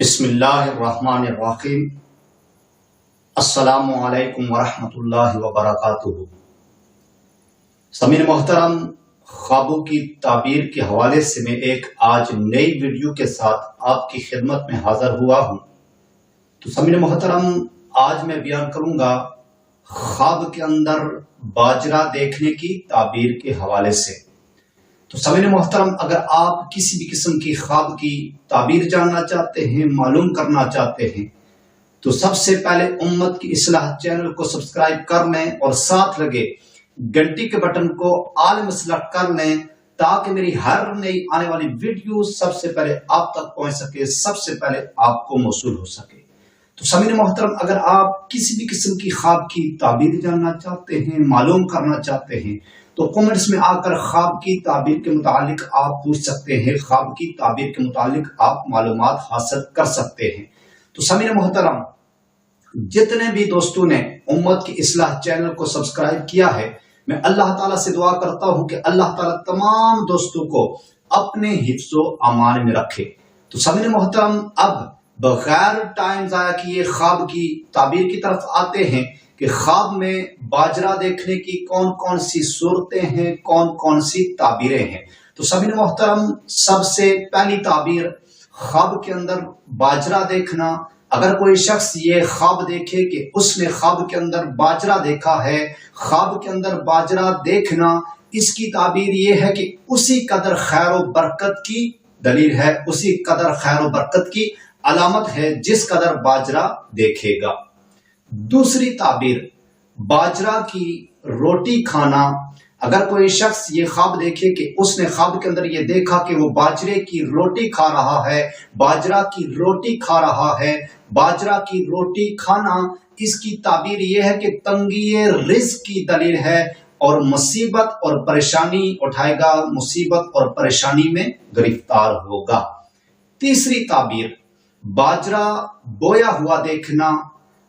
بسم اللہ الرحمن الرحیم۔ السلام علیکم ورحمۃ اللہ وبرکاتہ۔ سامعین محترم، خوابوں کی تعبیر کے حوالے سے میں ایک آج نئی ویڈیو کے ساتھ آپ کی خدمت میں حاضر ہوا ہوں۔ تو سامعین محترم، آج میں بیان کروں گا خواب کے اندر باجرہ دیکھنے کی تعبیر کے حوالے سے۔ تو سامعین محترم، اگر آپ کسی بھی قسم کی خواب کی تعبیر جاننا چاہتے ہیں، معلوم کرنا چاہتے ہیں، تو سب سے پہلے امت کی اصلاح چینل کو سبسکرائب کر لیں اور ساتھ لگے گھنٹی کے بٹن کو آل میں سلیکٹ کر لیں تاکہ میری ہر نئی آنے والی ویڈیو سب سے پہلے آپ تک پہنچ سکے، سب سے پہلے آپ کو موصول ہو سکے۔ تو سامعین محترم، اگر آپ کسی بھی قسم کی خواب کی تعبیر جاننا چاہتے ہیں، معلوم کرنا چاہتے ہیں، تو کمنٹس میں آ کر خواب کی تعبیر کے متعلق آپ پوچھ سکتے ہیں، خواب کی تعبیر کے متعلق آپ معلومات حاصل کر سکتے ہیں۔ تو سامعین محترم، جتنے بھی دوستوں نے امت کی اصلاح چینل کو سبسکرائب کیا ہے، میں اللہ تعالیٰ سے دعا کرتا ہوں کہ اللہ تعالیٰ تمام دوستوں کو اپنے حفظ و امان میں رکھے۔ تو سامعین محترم، اب بغیر ٹائم ضائع کیے خواب کی تعبیر کی طرف آتے ہیں کہ خواب میں باجرہ دیکھنے کی کون کون سی صورتیں ہیں، کون کون سی تعبیریں ہیں۔ تو سامعین محترم، سب سے پہلی تعبیر خواب کے اندر باجرہ دیکھنا۔ اگر کوئی شخص یہ خواب دیکھے کہ اس نے خواب کے اندر باجرہ دیکھا ہے، خواب کے اندر باجرہ دیکھنا، اس کی تعبیر یہ ہے کہ اسی قدر خیر و برکت کی دلیل ہے، اسی قدر خیر و برکت کی علامت ہے جس قدر باجرہ دیکھے گا۔ دوسری تعبیر باجرہ کی روٹی کھانا۔ اگر کوئی شخص یہ خواب دیکھے کہ اس نے خواب کے اندر یہ دیکھا کہ وہ باجرے کی روٹی کھا رہا ہے، باجرہ کی روٹی کھا رہا ہے، باجرہ کی روٹی کھانا، اس کی تعبیر یہ ہے کہ تنگی رزق کی دلیل ہے اور مصیبت اور پریشانی اٹھائے گا، مصیبت اور پریشانی میں گرفتار ہوگا۔ تیسری تعبیر باجرہ بویا ہوا دیکھنا۔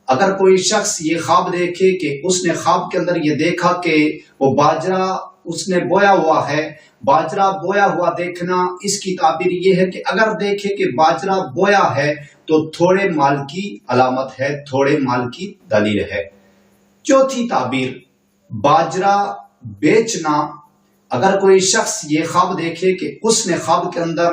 اگر کوئی شخص یہ خواب دیکھے کہ اس نے خواب کے اندر یہ دیکھا کہ وہ باجرہ اس نے بویا ہوا ہے، باجرہ بویا ہوا دیکھنا، اس کی تعبیر یہ ہے کہ اگر دیکھے کہ باجرہ بویا ہے تو تھوڑے مال کی علامت ہے، تھوڑے مال کی دلیل ہے۔ چوتھی تعبیر باجرہ بیچنا۔ اگر کوئی شخص یہ خواب دیکھے کہ اس نے خواب کے اندر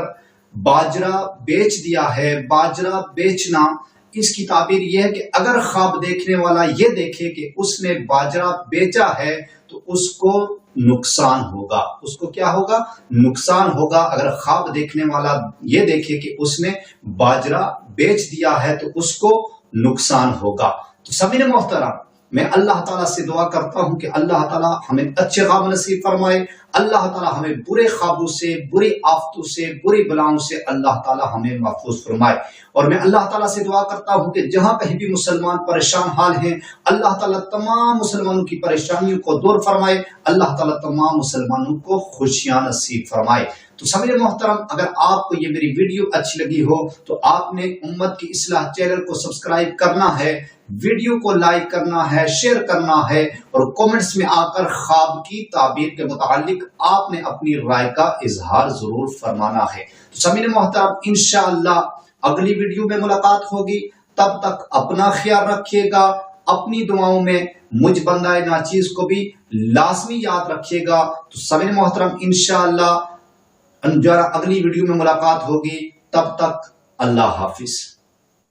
باجرہ بیچ دیا ہے، باجرہ بیچنا، اس کی تعبیر یہ ہے کہ اگر خواب دیکھنے والا یہ دیکھے کہ اس نے باجرہ بیچا ہے تو اس کو نقصان ہوگا۔ اس کو کیا ہوگا؟ نقصان ہوگا۔ اگر خواب دیکھنے والا یہ دیکھے کہ اس نے باجرہ بیچ دیا ہے تو اس کو نقصان ہوگا۔ تو سامعین محترم، میں اللہ تعالیٰ سے دعا کرتا ہوں کہ اللہ تعالیٰ ہمیں اچھے خواب نصیب فرمائے، اللہ تعالیٰ ہمیں برے خوابوں سے، بری آفتوں سے، بری بلاؤں سے اللہ تعالیٰ ہمیں محفوظ فرمائے۔ اور میں اللہ تعالیٰ سے دعا کرتا ہوں کہ جہاں کہیں بھی مسلمان پریشان حال ہیں، اللہ تعالیٰ تمام مسلمانوں کی پریشانیوں کو دور فرمائے، اللہ تعالیٰ تمام مسلمانوں کو خوشیاں نصیب فرمائے۔ تو سامعین محترم، اگر آپ کو یہ میری ویڈیو اچھی لگی ہو تو آپ نے امت کی اصلاح چینل کو سبسکرائب کرنا ہے، ویڈیو کو لائک کرنا ہے، شیئر کرنا ہے اور کومنٹس میں آ کر خواب کی تعبیر کے متعلق آپ نے اپنی رائے کا اظہار ضرور فرمانا ہے۔ تو سامعین محترم، انشاءاللہ اگلی ویڈیو میں ملاقات ہوگی، تب تک اپنا خیال رکھیے گا، اپنی دعاؤں میں مجھ بندہ ناچیز کو بھی لازمی یاد رکھیے گا۔ تو سامعین محترم، انشاءاللہ اگلی ویڈیو میں ملاقات ہوگی، تب تک اللہ حافظ۔